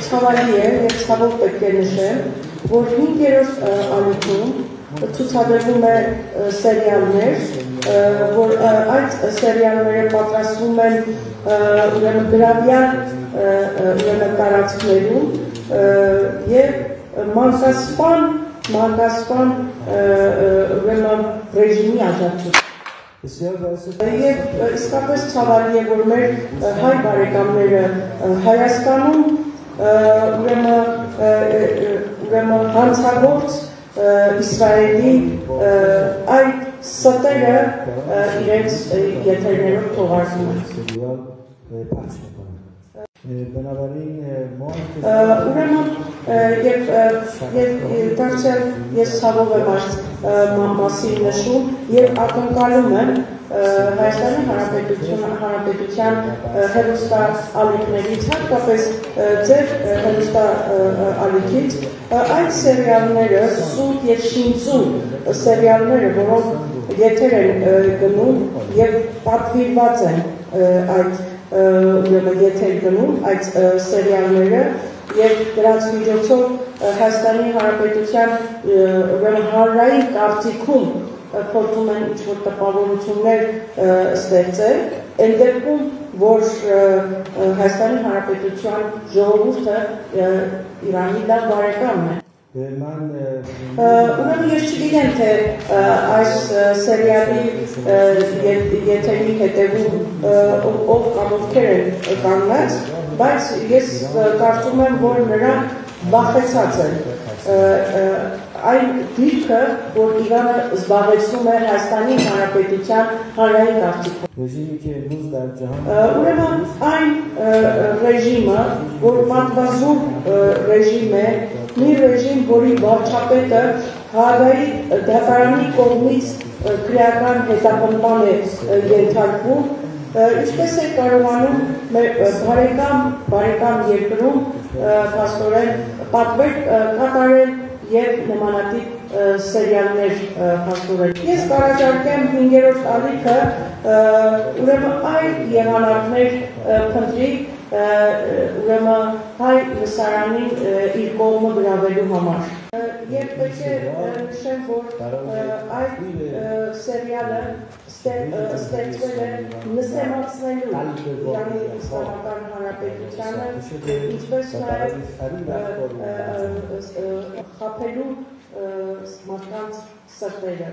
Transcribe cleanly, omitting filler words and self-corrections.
Ցավալի է եւ ցավով պետք է նշեմ, որ 5-րդ ալիքում ցուցադրվում է սերիալներ, որ այդ սերիալները պատրաստվում են ուրեմն գրավյալ ուրեմն տարածքներում եւ մանկասպան ուրեմն ռեժիմի աջակցությամբ Եվ իսկապես ցավալի է, որ մեր հայ բարեկամները Հայաստանում ուրեմն հանցագործ Իսրայելի այդ ստերը իրենց եթերներով թողարկում են։ Ուրեմն եւ դարձյալ ես ցավով եմ այս մասին նշում եւ ակնկալում եմ Հայաստանի Հանրապետության հեռուստաալիքներից, հատկապես ձեր հեռուստաալիքից այդ սերիալները, սուտ եւ շինծուն սերիալները, որոնք եթեր են գնում եւ պատվիրված են այդ եթեր գնում այդ սերիալները եւ դրանց միջոցով Հայաստանի Հանրապետության հանրային կարծիքում փորձում են ինչ-որ տպավորություններ ստեղծել, այն դեպքում, որ Հայաստանի Հանրապետության ժողովուրդը Իրանի լավ բարեկամն է։ Ուրեմն ես չգիտեմ, թե այս սերիալի եթերի հետևում ով կամ ովքեր են կանգնած, բայց ես կարծում եմ, որ նրանք վախեցած են այն դիրքը, որ Իրանը զբաղեցնում է Հայաստանի Հանրապետության հանրային կարծիքով։ Ուրեմն այն ռեժիմը, որ մատվազում ռեժիմ է, մի ռեժիմ, որի վարչապետը Հաագայի դատարանի կողմից քրեական հետապնդման է ենթարկվում, ինչպես է կարողանում մեր բարեկամ երկրում փաստորեն պատվեր կատարել եւ նմանատիպ սերիալներ փաստորեն։ Ես կառաջարկեմ 5-րդ ալիքը ուրեմն այլ եղանակներ փնտրի ուրեմն հայ լսարանին իր կողմը գրավելու համար։ Եվ պետք է նշեմ, որ այդ սերիալը ստեղծվել է նսեմացնելու Իրանի Իսլամական Հանրապետությանը, ինչպես նաև խաբելու մարդկանց սրտերը։